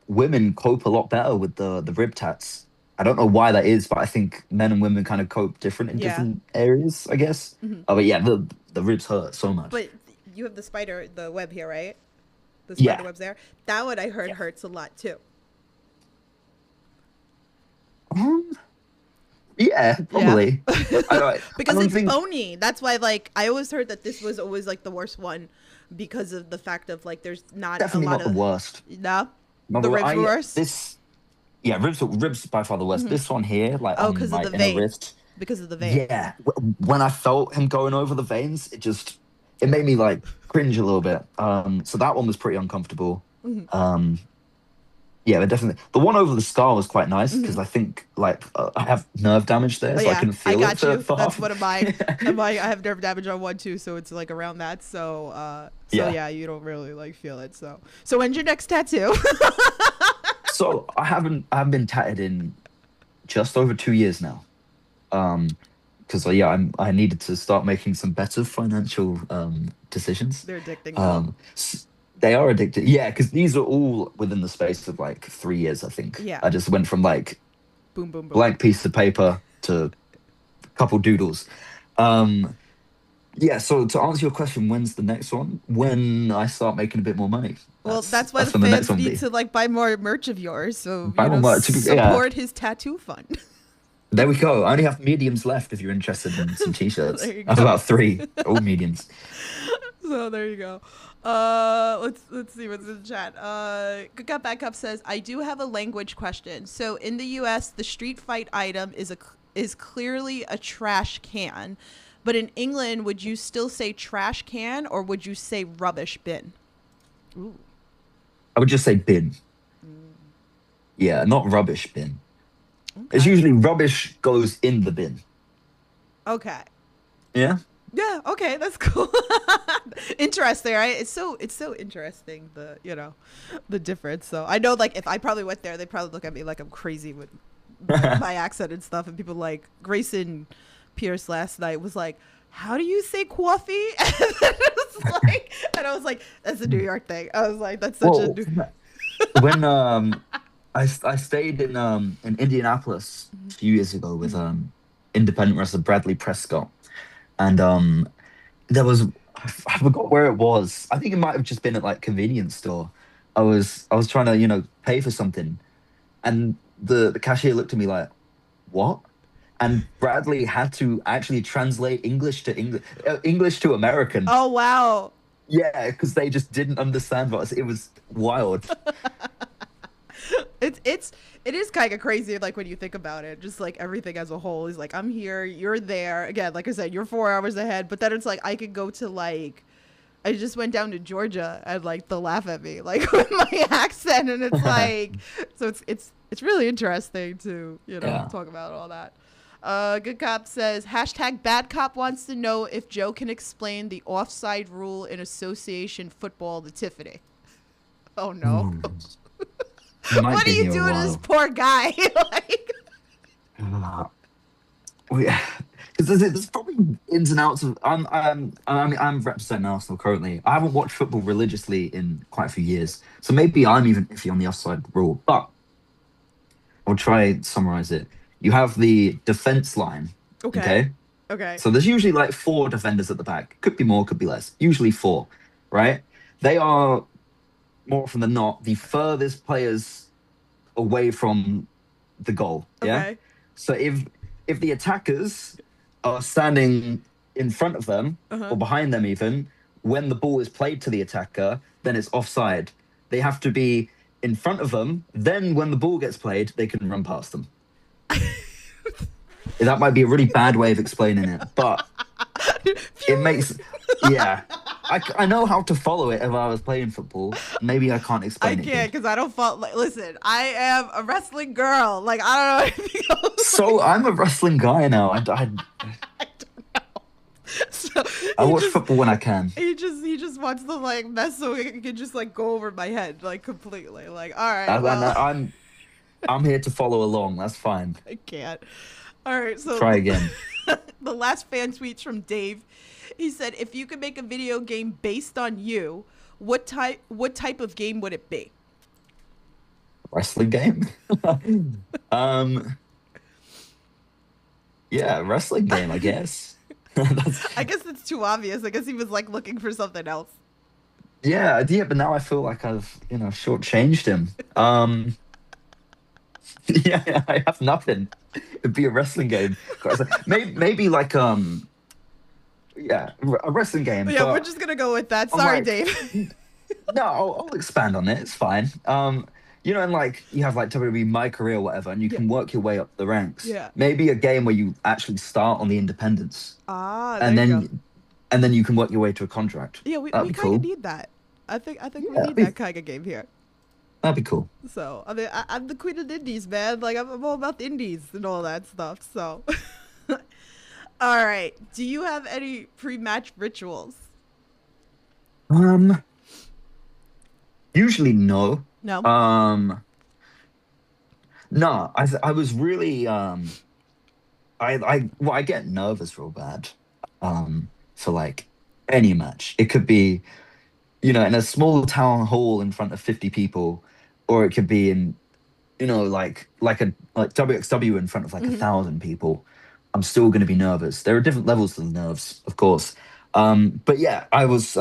women cope a lot better with the rib tats. I don't know why that is, but I think men and women kind of cope different in Yeah. different areas, I guess. But yeah, the ribs hurt so much. But you have the web here, right? The Yeah. spider web's there. That one I heard hurts a lot too. Yeah, probably. Because don't it's think- bony. That's why, like, I always heard that this was always like the worst one because of the fact of like there's not Definitely a lot not of the worst. No. The ribs were worse? Ribs by far the worst. This one here, like Oh, on because of my the inner vein. wrist. Because of the vein. Yeah, when I felt him going over the veins, it made me like cringe a little bit. So that one was pretty uncomfortable. Um, yeah, but definitely the one over the scar was quite nice because I think like I have nerve damage there, Oh, so I yeah, couldn't feel got it for, you. for That's half. one of mine. I have nerve damage on one too, so it's like around that. So Yeah. you don't really like feel it. So when's your next tattoo? So I haven't been tatted in just over 2 years now. Because I needed to start making some better financial decisions. They're addicting. Though. They are addicted. Yeah, because these are all within the space of like 3 years, I think. Yeah. I just went from like Boom, boom, boom. blank piece of paper to a couple doodles. Yeah, so to answer your question, when's the next one? When I start making a bit more money. Well, that's why the when fans one need be. to like buy more merch of yours. So Buy more merch. support his tattoo fund. There we go. I only have mediums left if you're interested in some t-shirts. There you I have go. about 3, all mediums. So there you go. Let's see what's in the chat. Good Cup Bad Cup says, I do have a language question. So in the US, the street fight item is clearly a trash can. But in England, would you still say trash can or would you say rubbish bin? Ooh. I would just say bin. Yeah, not rubbish bin. Okay. It's usually rubbish goes in the bin. Okay. Yeah? Yeah, okay, that's cool. Interesting, right? It's so interesting, the difference. So I know like if I probably went there, they'd probably look at me like I'm crazy with my accent and stuff. And people like Grayson Pierce last night was like, how do you say coffee? And I was like, that's a New York thing. I was like, that's such a New when I stayed in Indianapolis a few years ago with independent wrestler Bradley Prescott, and there was I forgot where it was. I think it might have just been at like convenience store. I was trying to pay for something, and the cashier looked at me like, what? And Bradley had to actually translate English to American. Oh wow. Yeah, because they just didn't understand what it was wild. It is kind of crazy, like when you think about it, just like everything as a whole is like, I'm here, you're there. Again, like I said, you're 4 hours ahead, but then it's like I could go to like, I just went down to Georgia and like they'll laugh at me like with my accent, and it's like, so it's really interesting to talk about all that. Good Cop says, #Bad Cop wants to know if Joe can explain the offside rule in association football to Tiffany. Oh no. What are you doing to this poor guy? Because there's probably ins and outs of. I'm representing Arsenal currently. I haven't watched football religiously in quite a few years, so maybe I'm even iffy on the offside rule. But I'll try and summarize it. You have the defense line. Okay. So there's usually like 4 defenders at the back. Could be more, could be less. Usually 4, right? They are more often than not the furthest players away from the goal. Yeah. Okay. So if the attackers are standing in front of them or behind them even, when the ball is played to the attacker, then it's offside. They have to be in front of them. Then when the ball gets played, they can run past them. That might be a really bad way of explaining it, but it makes, yeah. I know how to follow it if I was playing football. Maybe I can't explain it. I can't because I don't follow. Like, listen, I am a wrestling girl. Like, I don't know anything else. So I'm a wrestling guy now. I don't know. So I watch football when I can. He just wants to like mess so he can just like go over my head like completely. Like, all right. Well. I'm here to follow along. That's fine. I can't. All right. So try again. The last fan tweets from Dave. He said, "If you could make a video game based on you, what type of game would it be?" Wrestling game. Yeah, wrestling game, I guess. I guess it's too obvious. I guess he was like looking for something else. Yeah, but now I feel like I've shortchanged him. Yeah, I have nothing. It'd be a wrestling game. Maybe like yeah, a wrestling game. Yeah, we're just gonna go with that. Sorry, Dave. No, I'll expand on it. It's fine. you know, and like you have like WWE My Career or whatever, and you Yeah. can work your way up the ranks. Yeah. Maybe a game where you actually start on the independents, Ah, there and you go. then you can work your way to a contract. Yeah, That'd we be kind of cool. need that. I think we Yeah, need that kind of game here. that'd be cool. So I mean, I'm the queen of the indies, man. Like I'm all about the indies and all that stuff. So, all right. Do you have any pre-match rituals? Um, Usually no. No. Um, no, I was really I get nervous real bad for like any match. It could be, you know, in a small town hall in front of 50 people, or it could be in, you know, like WXW in front of like a Hmm. thousand people. I'm still going to be nervous. There are different levels to the nerves, of course. But yeah, I was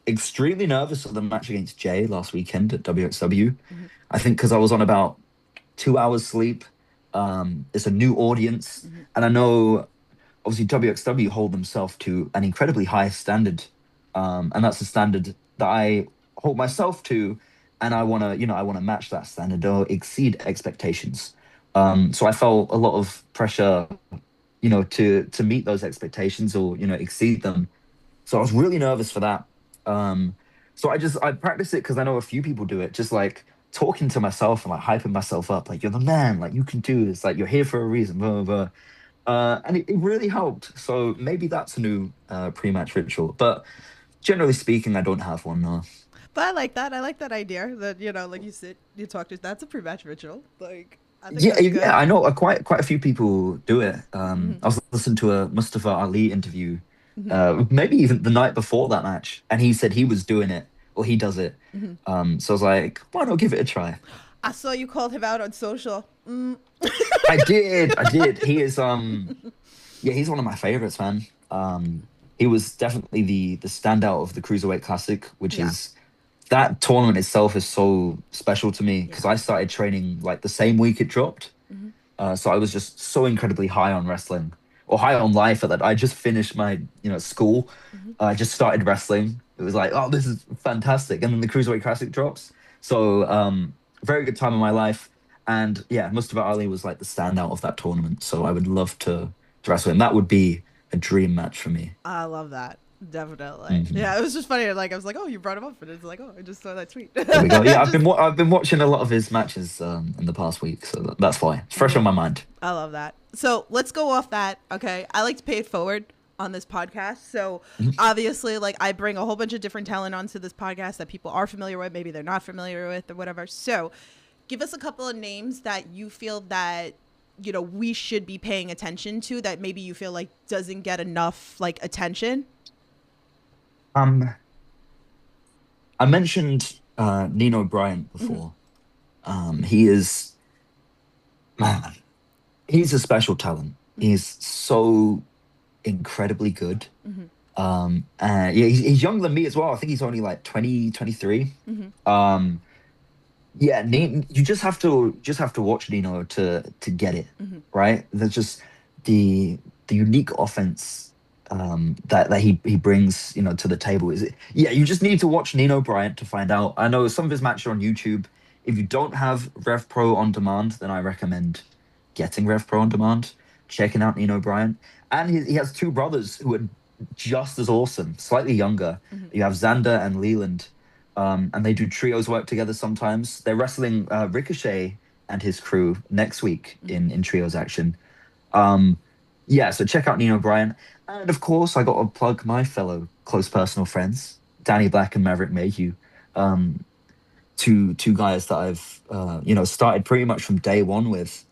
extremely nervous for the match against Jay last weekend at WXW. Hmm. I think because I was on about 2 hours sleep. It's a new audience, Hmm. and I know obviously WXW hold themselves to an incredibly high standard, and that's a standard that I hold myself to, and I want to, you know, I want to match that standard or exceed expectations. So I felt a lot of pressure, you know, to meet those expectations or, you know, exceed them. So I was really nervous for that. Um, so I practice it because I know a few people do it, just like talking to myself and like hyping myself up, like you're the man, like you can do this, like you're here for a reason, blah blah blah. And it really helped. So maybe that's a new pre-match ritual. But generally speaking, I don't have one. No. But I like that. I like that idea that like you sit, you talk to. That's a pre-match ritual. Like I think Yeah, that's yeah, good. I know quite a few people do it. Hmm. I was listening to a Mustafa Ali interview, Hmm. maybe even the night before that match, and he said he was doing it or he does it. Hmm. So I was like, why not give it a try? I saw you called him out on social. Mm. I did. He is yeah, he's one of my favorites, man. He was definitely the standout of the Cruiserweight Classic, which Yeah. is that tournament itself is so special to me because Yeah. I started training like the same week it dropped. Hmm. So I was just so incredibly high on wrestling or high on life at that. I just finished my, you know, school. Hmm. I just started wrestling. It was like, oh, this is fantastic. And then the Cruiserweight Classic drops. So very good time in my life. And yeah, Mustafa Ali was like the standout of that tournament. So I would love to wrestle him. That would be a dream match for me. I love that. Definitely. Hmm. Yeah, it was just funny. Like I was like, oh, you brought him up, and it's like, oh, I just saw that tweet. There we go. Yeah, Just, I've been watching a lot of his matches in the past week, so that's why it's fresh on my mind. I love that. So let's go off that. Okay, I like to pay it forward on this podcast. So Mhm. obviously, like I bring a whole bunch of different talent onto this podcast that people are familiar with, maybe they're not familiar with, or whatever. So give us a couple of names that you feel that we should be paying attention to that maybe you feel like doesn't get enough like attention. Um, I mentioned Nino Bryant Hmm. before. He is man. He's a special talent. He's so incredibly good. Hmm. And yeah, he's younger than me as well. I think he's only like 20, 23. Hmm. Um, yeah, you just have to watch Nino to get it, Hmm. right? There's just the unique offense that he brings, you know, to the table. Is it? Yeah, you just need to watch Nino Bryant to find out. I know some of his matches are on YouTube. If you don't have Rev Pro on demand, then I recommend getting Rev Pro on demand, checking out Nino Bryant, and he has two brothers who are just as awesome, slightly younger. Hmm. You have Xander and Leland, and they do trios work together sometimes. They're wrestling Ricochet and his crew next week Hmm. in trios action. Um, yeah, so check out Nino Bryan, and of course I got to plug my fellow close personal friends, Danny Black and Maverick Mayhew, um, two guys that I've you know, started pretty much from day one with.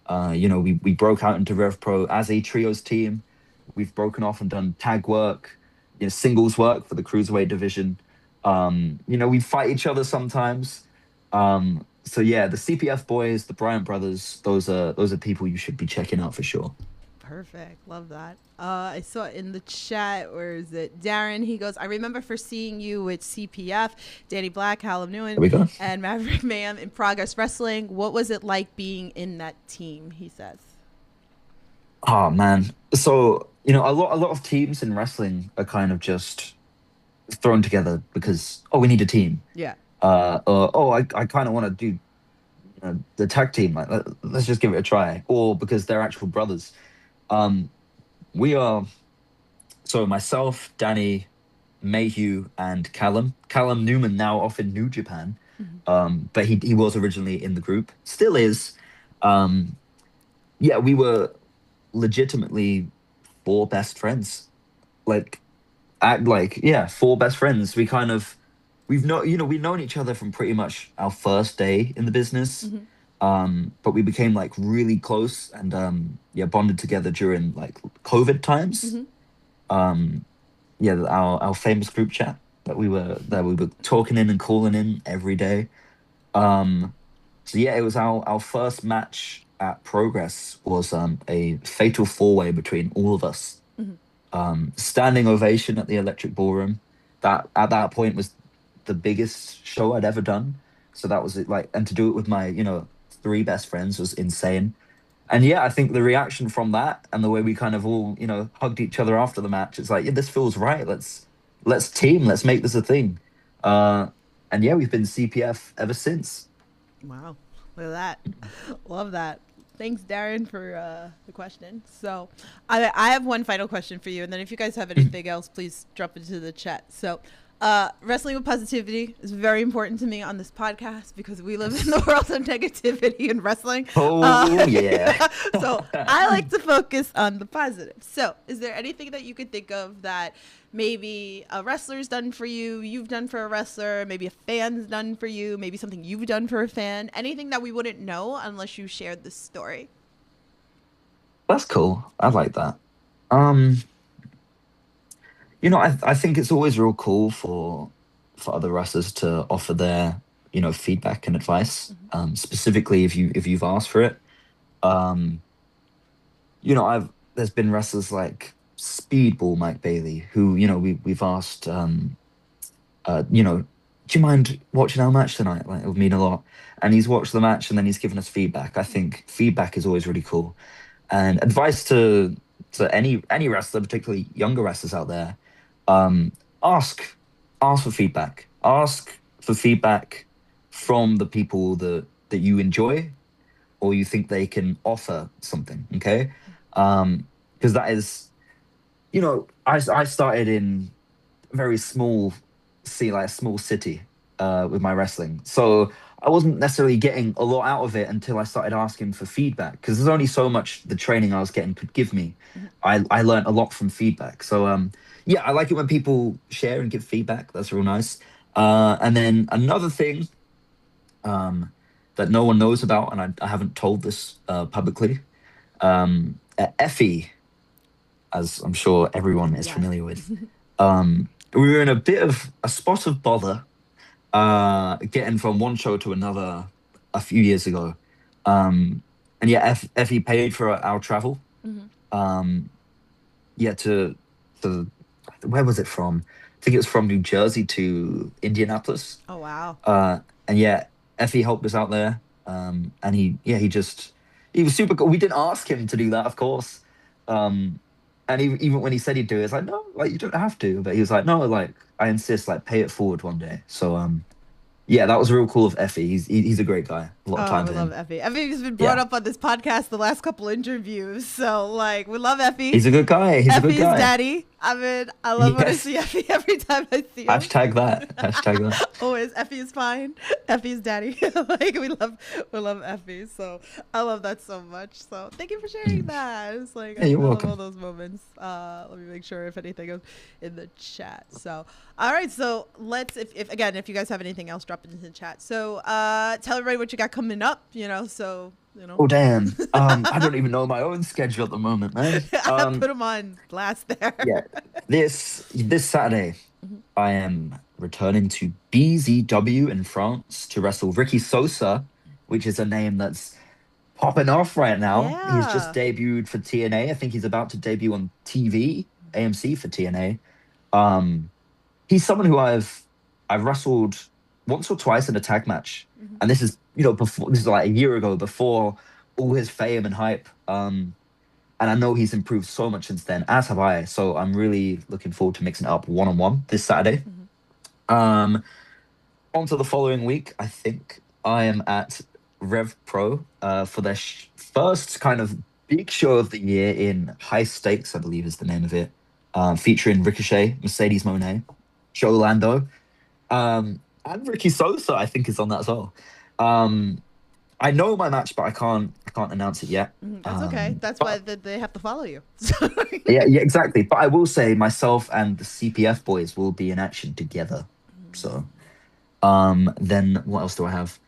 You know, we broke out into Rev Pro as a trios team. We've broken off and done tag work, you know, singles work for the cruiserweight division. You know, we fight each other sometimes. So yeah, the CPF boys, the Bryant brothers, those are people you should be checking out for sure. Perfect. Love that. I saw in the chat, where is it? Darren, he goes, I remember first seeing you with CPF, Danny Black, Hallam There Newen, we go. and Maverick Mayhem in Progress Wrestling. What was it like being in that team? He says. Oh man. So, you know, a lot of teams in wrestling are kind of just thrown together because, oh, we need a team. Yeah. Or, oh, I kind of want to do the tag team, like let's just give it a try, or because they're actual brothers. Um, we are so myself, Danny, Mayhew, and Callum. Callum Newman now off in New Japan, but he was originally in the group, still is. Um, yeah, we were legitimately four best friends. Like, yeah, four best friends. We kind of we've known each other from pretty much our first day in the business. Mhm. But we became like really close and yeah, bonded together during like COVID times. Mhm. Um, yeah, our famous group chat that we were talking in and calling in every day. Um, so yeah, it was our first match at Progress was a fatal four-way between all of us. Mhm. Standing ovation at the Electric Ballroom. That at that point was the biggest show I'd ever done. So that was it, like, and to do it with my, three best friends was insane. And yeah, I think the reaction from that and the way we kind of all, hugged each other after the match, it's like, yeah, this feels right. Let's team, let's make this a thing. Uh, and yeah, we've been CPF ever since. Wow. Look at that. Love that. Thanks, Darren, for the question. So, I have one final question for you, and then if you guys have anything else, please drop into the chat. So, wrestling with positivity is very important to me on this podcast because we live in the world of negativity and wrestling. Oh, yeah. So I like to focus on the positive. So, is there anything that you could think of that maybe a wrestler's done for you, you've done for a wrestler, maybe a fan's done for you, maybe something you've done for a fan, anything that we wouldn't know unless you shared this story? That's cool. I like that. Um, I think it's always real cool for other wrestlers to offer their, feedback and advice. Mhm. Specifically if you've asked for it. Um, I've there's been wrestlers like Speedball Mike Bailey, who, we've asked, do you mind watching our match tonight? Like, it would mean a lot. And he's watched the match and then he's given us feedback. I think feedback is always really cool. And advice to any wrestler, particularly younger wrestlers out there, um, ask ask for feedback. Ask for feedback from the people that you enjoy or you think they can offer something. Okay, because that is, I started in very small, see, like a small city with my wrestling. So I wasn't necessarily getting a lot out of it until I started asking for feedback because there's only so much the training I was getting could give me. Mhm. I learned a lot from feedback. So yeah, I like it when people share and give feedback. That's real nice. And then another thing um, that no one knows about, and I haven't told this publicly, Effie, as I'm sure everyone is Yes. familiar with. We were in a bit of a spot of bother getting from one show to another a few years ago. And yeah, Effie paid for our travel. Mhm. Um, yeah, to where was it from? I think it was from New Jersey to Indianapolis. Oh, wow. And yeah, Effie helped us out there. And he was super cool. We didn't ask him to do that, of course. Um, and even when he said he'd do it, it's like, no, like you don't have to. But he was like, no, like I insist, like pay it forward one day. So yeah, that was real cool of Effie. He's a great guy. A lot Oh, of time we with love him. Effie. Effie's been brought Yeah, up on this podcast the last couple interviews. So, like, we love Effie. he's a good guy. He's a good Effie's guy. daddy. I mean, I love when I Yes. see Effie every time I see him. Hashtag that. Hashtag that. Always, Effie is fine. Effie's daddy. Like, we love Effie. So I love that so much. So thank you for sharing that. It's like Yeah, you're I love all welcome. those moments. Let me make sure if anything is in the chat. So all right. So let's if again if you guys have anything else, drop it into the chat. So tell everybody what you got coming up. Oh damn. I don't even know my own schedule at the moment, man. I put them on blast there. Yeah. This Saturday, Mhm. I am returning to BZW in France to wrestle Ricky Sosa, which is a name that's popping off right now. He's just Yeah. debuted for TNA. I think he's about to debut on TV, AMC for TNA. Um, he's someone who I've wrestled once or twice in a tag match, Mhm. and this is before, this is like a year ago, before all his fame and hype. And I know he's improved so much since then, as have I. So I'm really looking forward to mixing it up one on one this Saturday. Mhm. Um, On to the following week, I think I am at Rev Pro for their first kind of big show of the year in High Stakes, I believe is the name of it, featuring Ricochet, Mercedes Moné, Joe Lando, and Ricky Sosa, I think, is on that as well. Um, I know my match, but I can't announce it yet. That's okay. That's why they have to follow you. Yeah, exactly. But I will say myself and the CPF boys will be in action together. So, then what else do I have?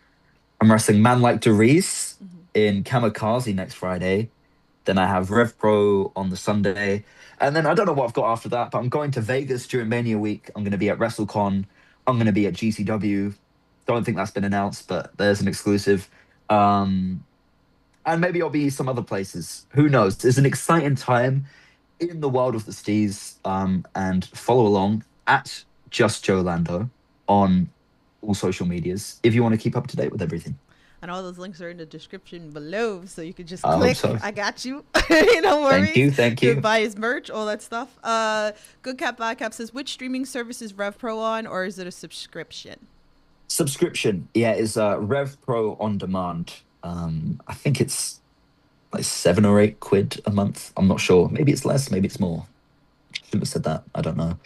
I'm wrestling Man Like DeReese in Kamikaze next Friday. Then I have Rev Pro on the Sunday. And then I don't know what I've got after that, but I'm going to Vegas during Mania Week. I'm going to be at WrestleCon. I'm going to be at GCW. Don't think that's been announced, but there's an exclusive. And maybe I'll be some other places. Who knows? It's an exciting time in the world of the Steez. And follow along at Just Joe Lando on all social medias if you want to keep up to date with everything. And all those links are in the description below, so you can just I hope click. so. I got you. No worries. Thank you. Buy his merch, all that stuff. Good Cap Bad Cap says, which streaming service is Rev Pro on, or is it a subscription? Subscription, yeah, is Rev Pro on demand. I think it's like 7 or 8 quid a month. I'm not sure. Maybe it's less. Maybe it's more. Shouldn't have said that. I don't know.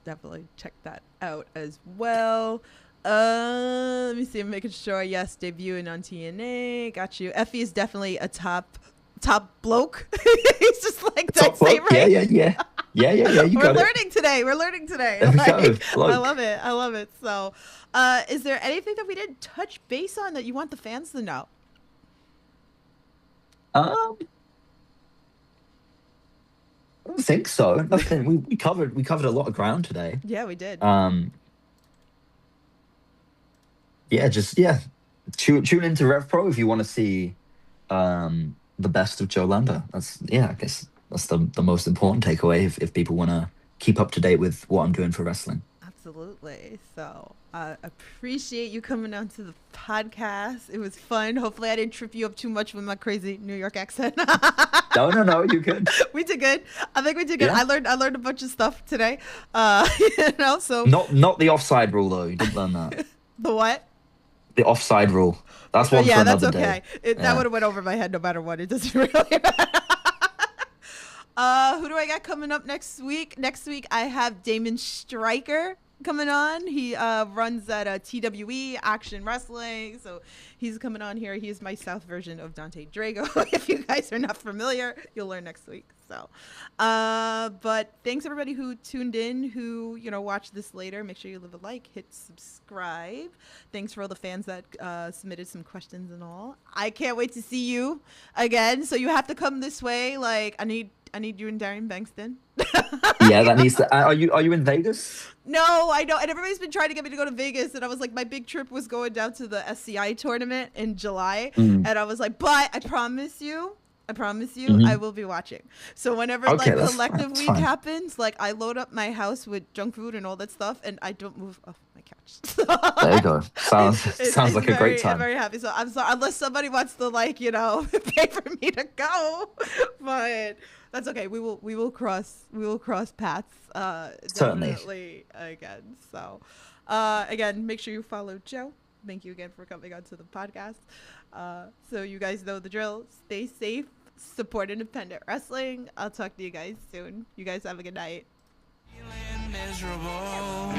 Definitely check that out as well. Let me see. I'm making sure. Yes, debuting on TNA. Got you. Effie is definitely a top bloke. He's just like, did I say it right? Yeah. You We're got it. learning today. We're learning today. There we go. I love it. I love it. So, is there anything that we didn't touch base on that you want the fans to know? I don't think so. Nothing. We covered a lot of ground today. Yeah, we did. Yeah, tune into Rev Pro if you want to see the best of Joe Lando. I guess that's the most important takeaway if people want to keep up to date with what I'm doing for wrestling. Absolutely. So I appreciate you coming on to the podcast. It was fun. Hopefully I didn't trip you up too much with my crazy New York accent. No, you good. We did good. I think we did good. Yeah. I learned a bunch of stuff today. So Not the offside rule though. You didn't learn that. The what? The offside rule. That's one for another day. That would have went over my head no matter what. It doesn't really matter. Who do I got coming up next week? Next week I have Damon Stryker coming on. He runs at TWE Action Wrestling, so he's coming on here. He is my South version of Dante Drago. If you guys are not familiar, you'll learn next week. So, but thanks everybody who tuned in, who watched this later. Make sure you leave a like, hit subscribe. Thanks for all the fans that submitted some questions and all. I can't wait to see you again. So you have to come this way. Like I need you and Darian Bankston. Yeah, that needs to. Are you in Vegas? No, I know. And everybody's been trying to get me to go to Vegas. And I was like, my big trip was going down to the SCI tournament in July. And I was like, but I promise you, I will be watching. So whenever collective week happens, like I load up my house with junk food and all that stuff, and I don't move off my couch. There you go. Sounds like a great time. I'm very happy. So I'm sorry, unless somebody wants to pay for me to go, but that's okay. We will cross paths. Certainly. Definitely again. So again, make sure you follow Joe. Thank you again for coming onto the podcast. So you guys know the drill. Stay safe. Support independent wrestling. I'll talk to you guys soon. You guys have a good night. Feeling miserable.